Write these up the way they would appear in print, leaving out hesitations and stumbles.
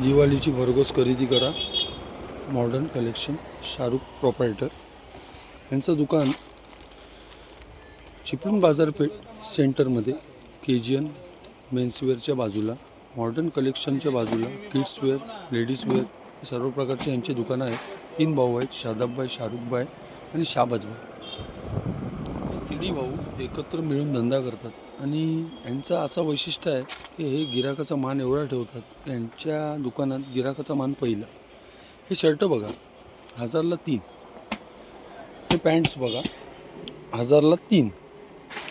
दिवाळीची भरघोस खरेदी करा. मॉडर्न कलेक्शन, शाहरुख प्रोप्रायटर यांचं दुकान चिपळूण बाजारपेठ सेंटरमध्ये, KGN मेन्सवेअरच्या बाजूला, मॉडर्न कलेक्शनच्या बाजूला किड्सवेअर, लेडीजवेअर सर्व प्रकारचे यांचे दुकानं आहेत. 3 भाऊ आहेत, शादाबभाई, शाहरुखभाई आणि शाहबाजभाई. तिन्ही भाऊ एकत्र मिळून धंदा करतात आणि यांचं असं वैशिष्ट्य आहे की हे गिराकाचा मान एवढा ठेवतात की यांच्या दुकानात गिराकाचा मान पहिला. हे शर्ट बघा 1000ला 3, हे पॅन्ट्स बघा 1000ला 3,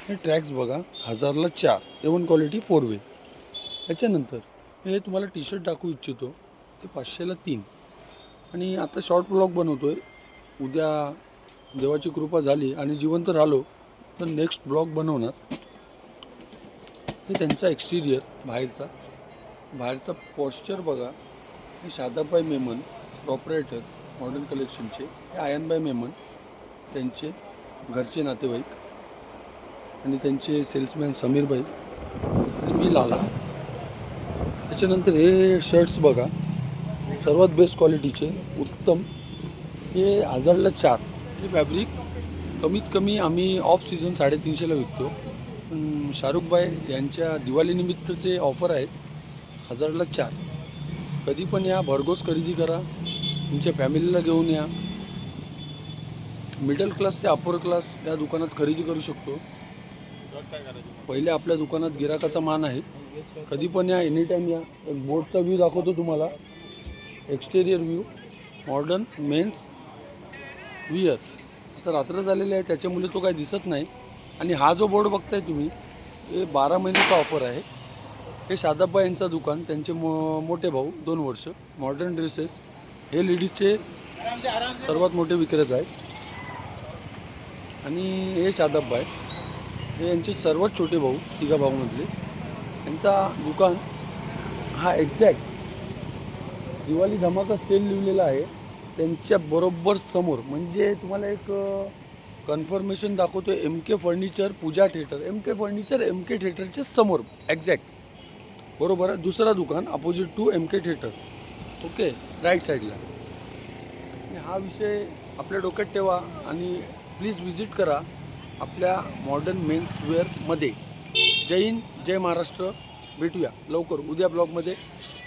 हे ट्रॅक्स बघा 1000ला 4, A1 क्वालिटी 4 वे. त्याच्यानंतर हे तुम्हाला टी शर्ट दाखवू इच्छितो ते 500ला 3. आणि आता शॉर्ट ब्लॉग बनवतो आहे. उद्या देवाची कृपा झाली आणि जिवंत राहिलो तर नेक्स्ट ब्लॉग बनवणार. हे त्यांचा एक्सटिरियर बाहेरचा पॉस्चर बघा. हे शादाबभाई मेमन प्रॉपरेटर मॉडर्न कलेक्शनचे, हे आयनभाई मेमन त्यांचे घरचे नातेवाईक आणि त्यांचे सेल्समॅन समीरभाई आणि मी लाला. त्याच्यानंतर हे शर्ट्स बघा सर्वात बेस्ट क्वालिटीचे उत्तम, हे 1000ला 4. हे फॅब्रिक कमीत कमी आम्ही ऑफ सीझन 350ला विकतो. शाहरुखभाई यांच्या दिवाळीनिमित्तचे ऑफर आहेत 1000ला 4. कधी पण या, भरघोस खरेदी करा, तुमच्या फॅमिलीला घेऊन या. मिडल क्लास ते अपर क्लास या दुकानात खरेदी करू शकतो. पहिले आपल्या दुकानात गिराकाचा मान आहे. कधी पण या, एनी टाईम या. एक बोर्डचा व्ह्यू दाखवतो तुम्हाला, exterior view, modern men's wear. तर रात्र झालेली आहे त्याच्यामुळे तो काही दिसत नाही. आणि हा जो बोर्ड बघताय तुम्ही हे 12 महिन्याचा ऑफर आहे. हे शादाबभाई यांचं दुकान, त्यांचे मोठे भाऊ 2 वर्ष. मॉडर्न ड्रेसेस, हे लेडीजचे सर्वात मोठे विक्रेता आहेत. आणि हे शादाबभाई हे यांचे सर्वात छोटे भाऊ, 3 भाऊमधले. यांचा दुकान हा एक्झॅक्ट दिवाळी धमाका सेल लिहिलेला आहे त्यांच्या बरोबर समोर. म्हणजे तुम्हाला एक कन्फर्मेशन दाखवतो. MK furniture Pooja theatre, MK furniture MK थिएटरच्या समोर एक्झॅक्ट बरोबर आहे. दुसरा दुकान अपोजिट टू MK थिएटर, ओके, राईट साईडला. हा विषय आपल्या डोक्यात ठेवा आणि प्लीज विजिट करा आपल्या मॉडर्न मेन्सवेअरमध्ये. जय हिंद, जय महाराष्ट्र. भेटूया लवकर उद्या ब्लॉगमध्ये.